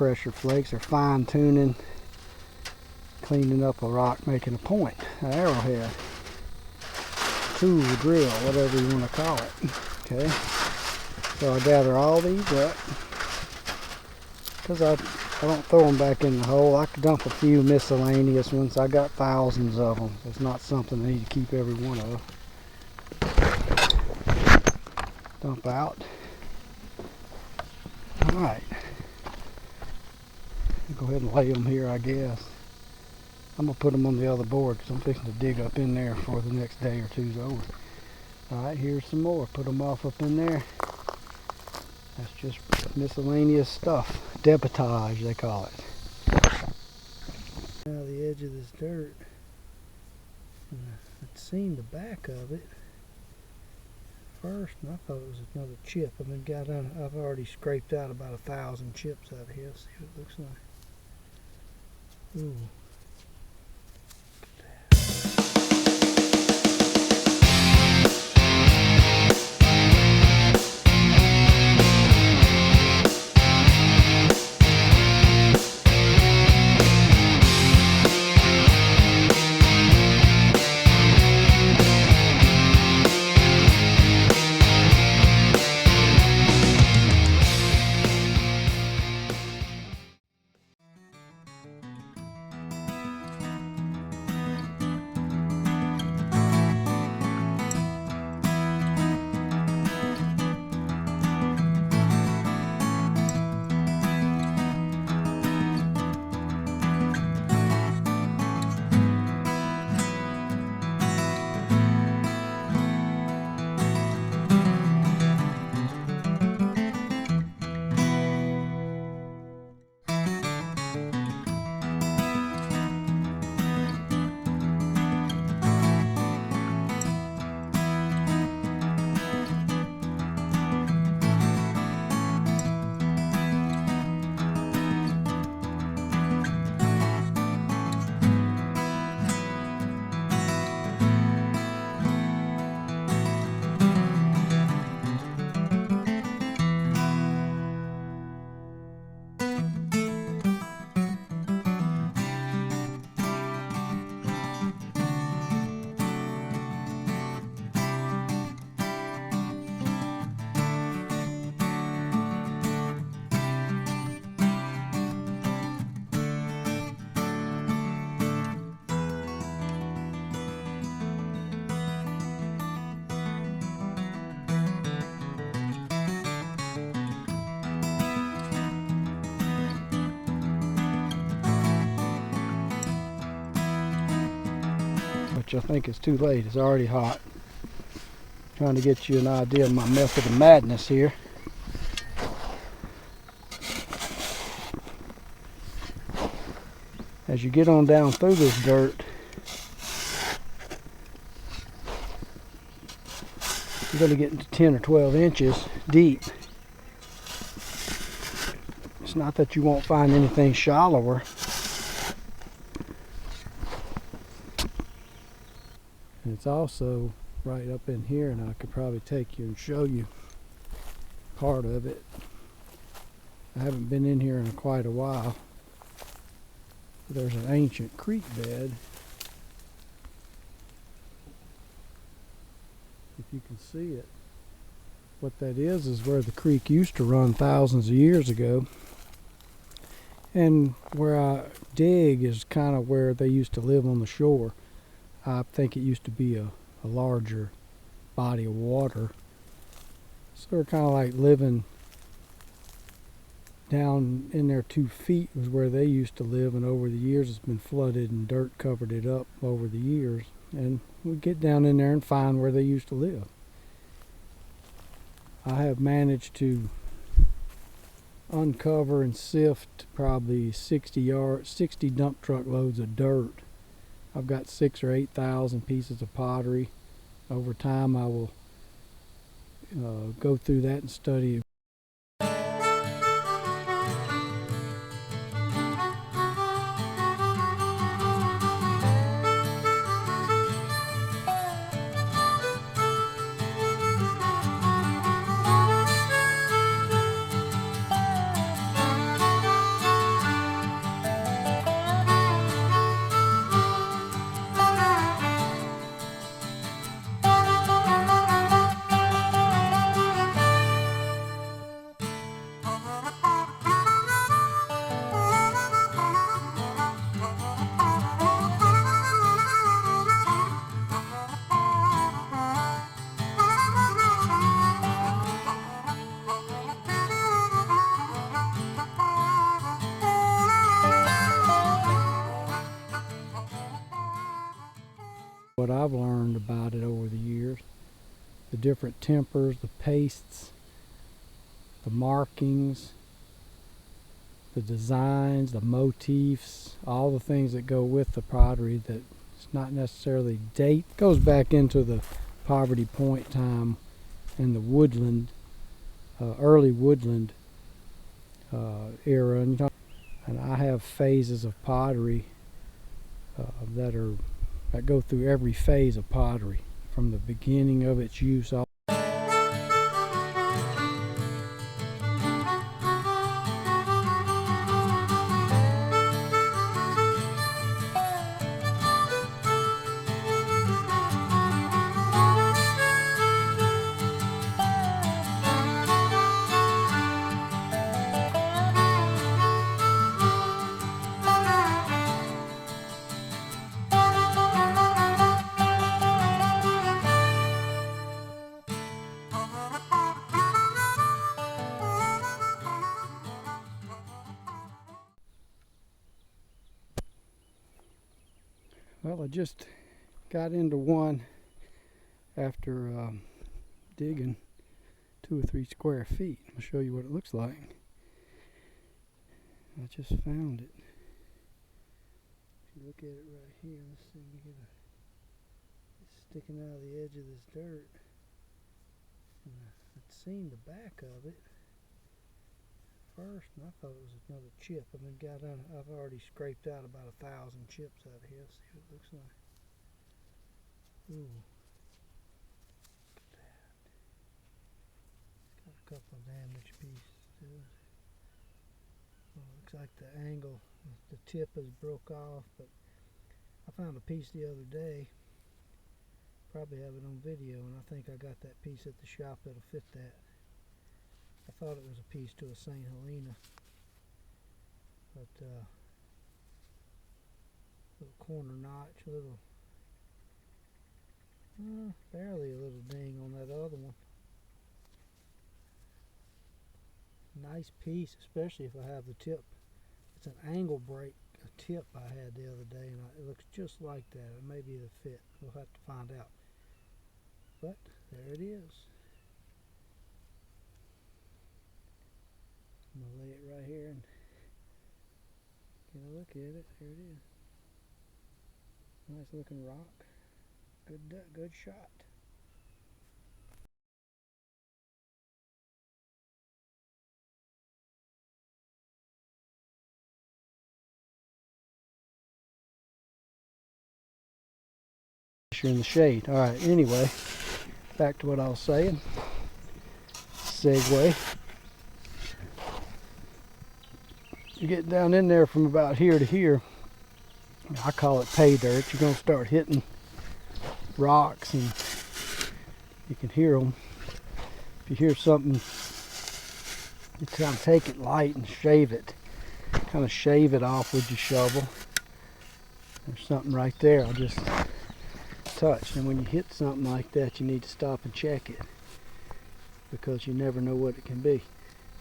pressure flakes. They're fine tuning, cleaning up a rock, making a point, an arrowhead, tool, drill, whatever you want to call it. Okay, so I gather all these up because I don't throw them back in the hole. I could dump a few miscellaneous ones. I got thousands of them. It's not something I need to keep every one of. Dump out. Alright. Go ahead and lay them here, I guess. I'm going to put them on the other board because I'm fixing to dig up in there before the next day or two's over. Alright, here's some more. Put them off up in there. That's just miscellaneous stuff. Depotage, they call it. Now the edge of this dirt. I'd seen the back of it first, and I thought it was another chip. I've already scraped out about 1,000 chips out of here. Let's see what it looks like. Ooh. I think it's too late. It's already hot. Trying to get you an idea of my method of madness here. As you get on down through this dirt, you're going to get into 10 or 12 inches deep. It's not that you won't find anything shallower. And it's also right up in here, and I could probably take you and show you part of it. I haven't been in here in quite a while. There's an ancient creek bed. If you can see it. What that is where the creek used to run thousands of years ago. And where I dig is kind of where they used to live on the shore. I think it used to be a larger body of water. So they're kind of like living down in there 2 feet was where they used to live, and over the years it's been flooded and dirt covered it up over the years. And we get down in there and find where they used to live. I have managed to uncover and sift probably 60 dump truck loads of dirt. I've got 6,000 or 8,000 pieces of pottery. Over time I will go through that and study. what I've learned about it over the years. The different tempers, the pastes, the markings, the designs, the motifs, all the things that go with the pottery that it's not necessarily date. It goes back into the Poverty Point time and the woodland, early woodland era. And I have phases of pottery that go through every phase of pottery, from the beginning of its use all. Well, I just got into one after digging 2 or 3 square feet. I'll show you what it looks like. I just found it. If you look at it right here, let's see if we get it's sticking out of the edge of this dirt. And I'd seen the back of it first, and I thought it was another chip. I've already scraped out about 1,000 chips out of here. Let's see what it looks like. Ooh, look at that. It's got a couple of damaged pieces to it. Well, it looks like the angle, the tip is broke off, but I found a piece the other day. Probably have it on video, and I think I got that piece at the shop that'll fit that. I thought it was a piece to a St. Helena, but little corner notch, barely a little ding on that other one. Nice piece, especially if I have the tip. It's an angle break, a tip I had the other day, and it looks just like that. It may be the fit. We'll have to find out. But there it is. I'm going to lay it right here and get a look at it. There it is. Nice looking rock. Good shot. You're in the shade. Alright, anyway, back to what I was saying. Segue. You get down in there from about here to here, I call it pay dirt. You're going to start hitting rocks, and you can hear them. If you hear something, you kind of take it light and shave it. Kind of shave it off with your shovel. There's something right there I just touched. And when you hit something like that, you need to stop and check it, because you never know what it can be.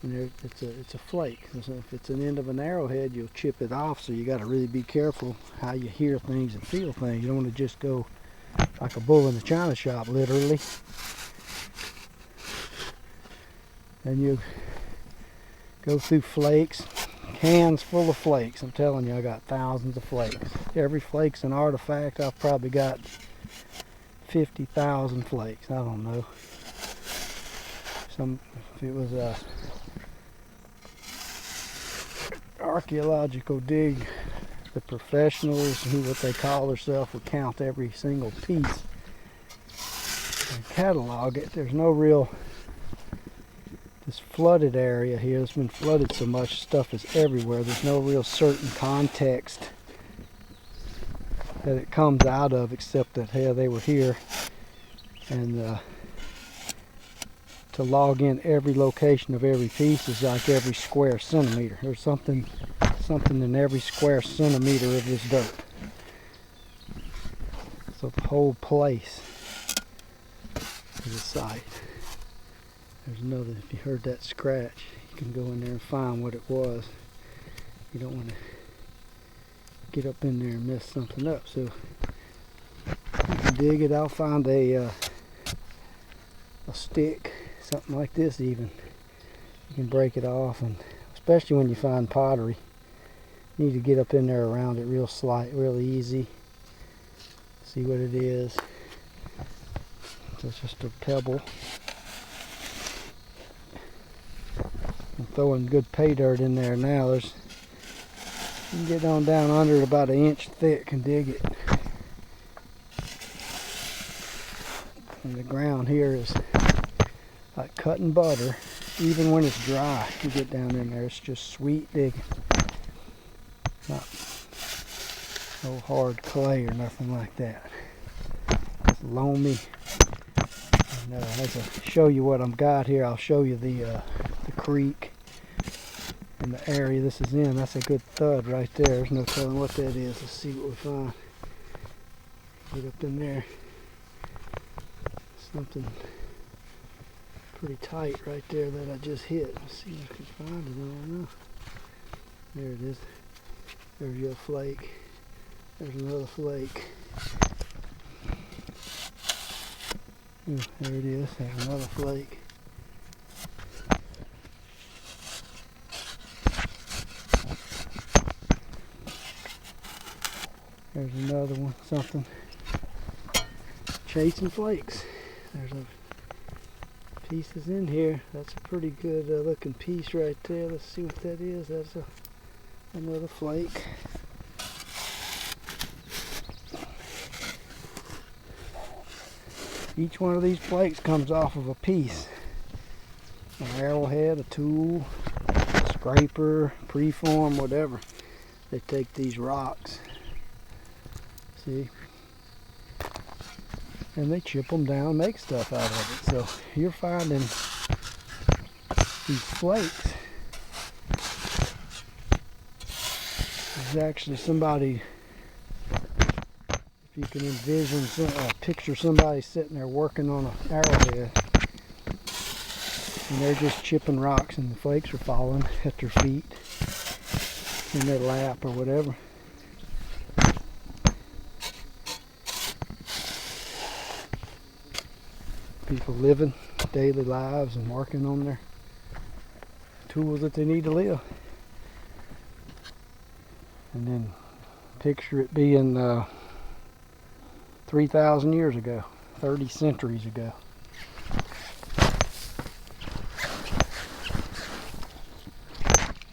And it's a flake. So if it's an end of an arrowhead, you'll chip it off. So you got to really be careful how you hear things and feel things. You don't want to just go like a bull in the china shop, literally. And you go through flakes, cans full of flakes. I'm telling you, I got thousands of flakes. Every flake's an artifact. I've probably got 50,000 flakes. I don't know. If it was a archaeological dig, the professionals, what they call themselves, would count every single piece and catalog it. There's no real, this flooded area here has been flooded so much, stuff is everywhere. There's no real certain context that it comes out of, except that, hey, they were here, and to log in every location of every piece is like every square centimeter. There's something in every square centimeter of this dirt. So the whole place is a site. There's another, if you heard that scratch, you can go in there and find what it was. You don't want to get up in there and mess something up. So you can dig it, I'll find a stick, something like this even. You can break it off, and especially when you find pottery, you need to get up in there around it real easy. See what it is. So it's just a pebble. I'm throwing good pay dirt in there now. You can get on down under it about 1 inch thick and dig it. And the ground here is like cutting butter. Even when it's dry, you get down in there, it's just sweet digging. Not no hard clay or nothing like that. It's loamy. And as I show you what I've got here, I'll show you the creek and the area this is in. That's a good thud right there. There's no telling what that is. Let's see what we find. Get up in there. Something pretty tight right there that I just hit. Let's see if I can find it. I don't know. There it is. There's your flake. There's another flake. Ooh, there it is. There's another flake. There's another one. Something. Chasing flakes. There's a pieces in here. That's a pretty good looking piece right there. Let's see what that is. That's another flake. Each one of these flakes comes off of a piece. An arrowhead, a tool, a scraper, preform, whatever. They take these rocks. See? And they chip them down, make stuff out of it. So you're finding these flakes. There's actually somebody, if you can envision, picture somebody sitting there working on an arrowhead, and they're just chipping rocks, and the flakes are falling at their feet, in their lap or whatever. People living daily lives and working on their tools that they need to live. And then picture it being 3,000 years ago, 30 centuries ago.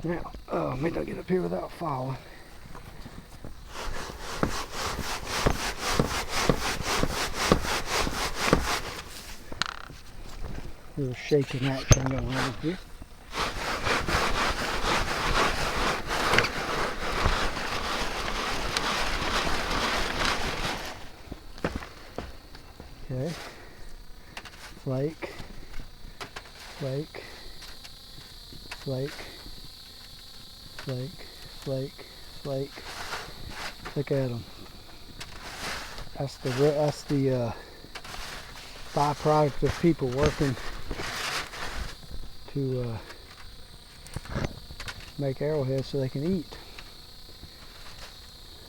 Now, maybe I'll get up here without falling. A little shaking action going on here. Okay. Flake, flake, flake, flake, flake, flake. Look at them. That's the byproduct of people working to make arrowheads so they can eat.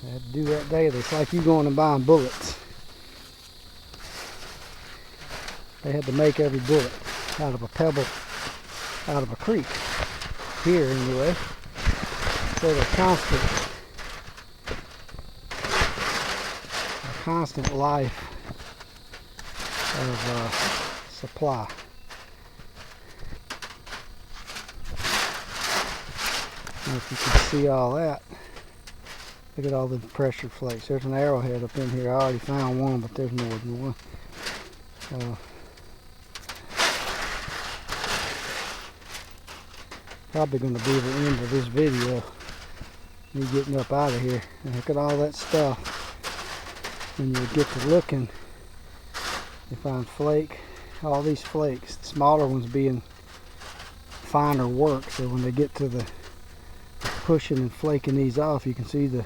They had to do that daily. It's like you going and buying bullets. They had to make every bullet out of a pebble, out of a creek. Here anyway. So they're constant life of supply. And if you can see all that, look at all the pressure flakes. There's an arrowhead up in here. I already found one, but there's more than one. Probably going to be the end of this video. Me getting up out of here. And look at all that stuff. When you get to looking, you find flake. All these flakes, the smaller ones being finer work. So when they get to the pushing and flaking these off, you can see the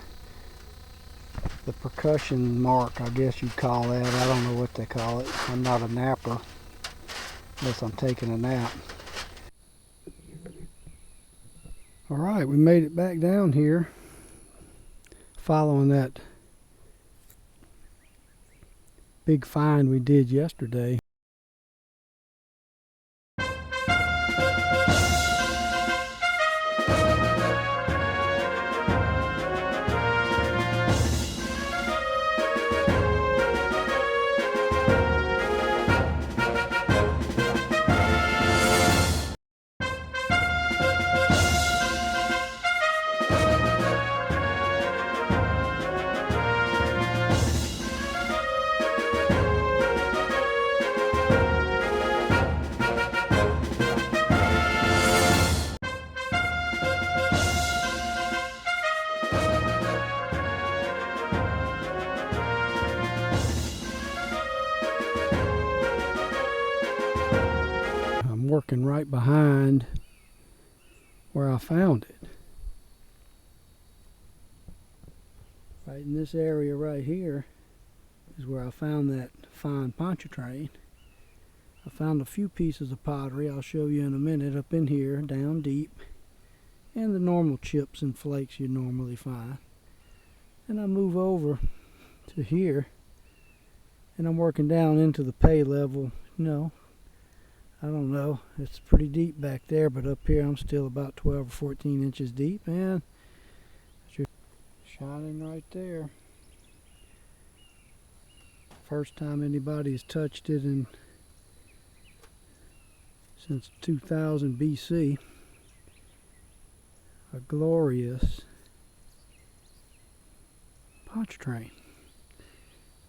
percussion mark, I guess you'd call that. I don't know what they call it. I'm not a napper unless I'm taking a nap. Alright, we made it back down here following that big find we did yesterday. I'm working right behind where I found it. Right in this area right here is where I found that fine pontchartrain. I found a few pieces of pottery I'll show you in a minute up in here, down deep, and the normal chips and flakes you normally find. And I move over to here, and I'm working down into the pay level. No, I don't know, it's pretty deep back there, but up here I'm still about 12 or 14 inches deep, and it's shining right there. First time anybody's touched it since 2000 BC. A glorious pontchartrain.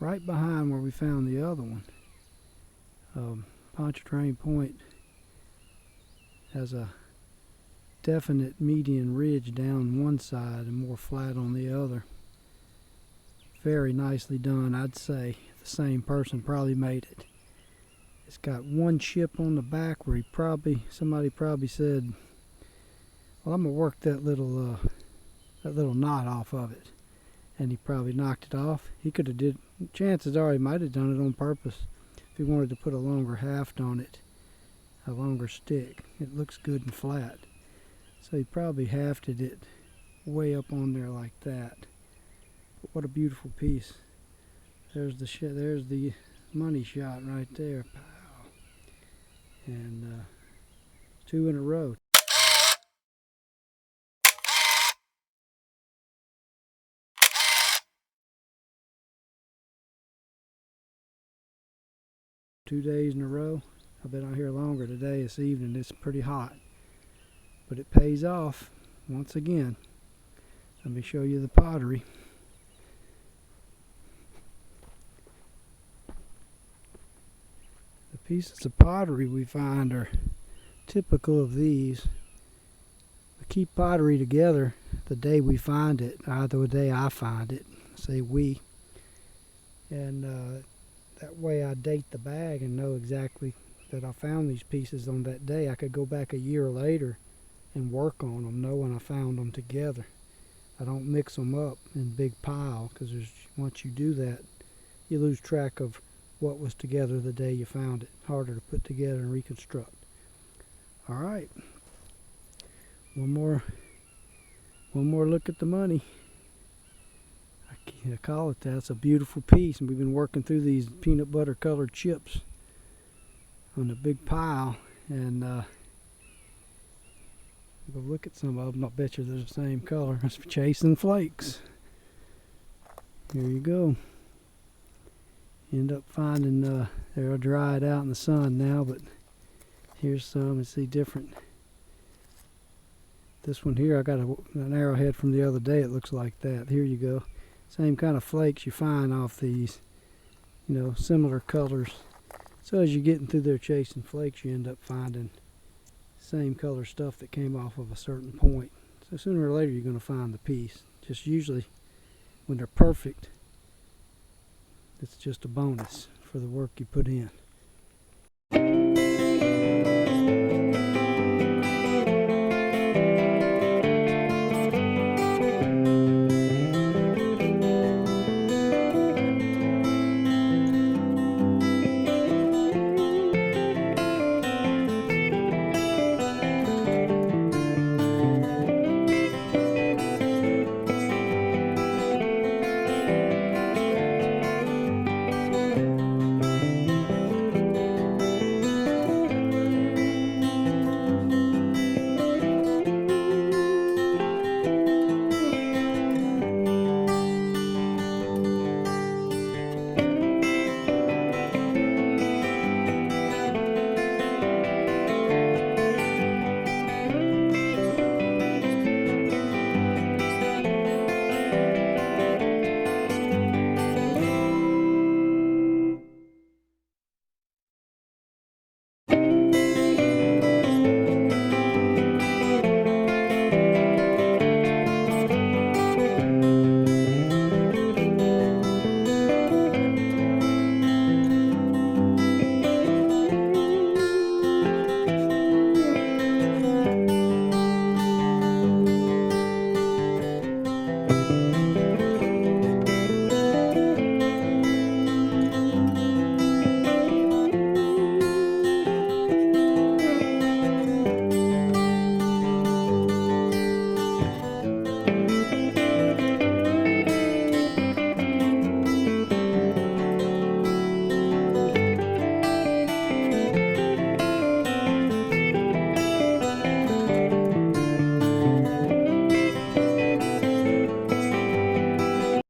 Right behind where we found the other one. Pontchartrain Point has a definite median ridge down one side and more flat on the other. Very nicely done. I'd say the same person probably made it. It's got one chip on the back where somebody probably said, well, I'm gonna work that little knot off of it, and he probably knocked it off. He could have did. Chances are he might have done it on purpose if he wanted to put a longer haft on it, a longer stick. It looks good and flat, so he probably hafted it way up on there like that. But what a beautiful piece! There's the money shot right there. Pow. And 2 in a row. Two days in a row. I've been out here longer today, this evening. It's pretty hot, but it pays off once again. Let me show you the pottery. The pieces of pottery we find are typical of these. We keep pottery together the day we find it, either the day I find it, say we, and that way I date the bag and know exactly that I found these pieces on that day. I could go back a year later and work on them knowing I found them together. I don't mix them up in big pile, because once you do that, you lose track of what was together the day you found it. Harder to put together and reconstruct. All right, one more look at the money. I call it that. It's a beautiful piece, and we've been working through these peanut butter colored chips on a big pile, and go look at some of them. I bet you they're the same color. It's chasing flakes. Here you go. You end up finding they're dried out in the sun now, but here's some. And see different. This one here, I got an arrowhead from the other day. It looks like that. Here you go. Same kind of flakes you find off these, similar colors. So as you're getting through there chasing flakes, you end up finding same color stuff that came off of a certain point. So sooner or later you're going to find the piece. Just usually when they're perfect, it's just a bonus for the work you put in. it.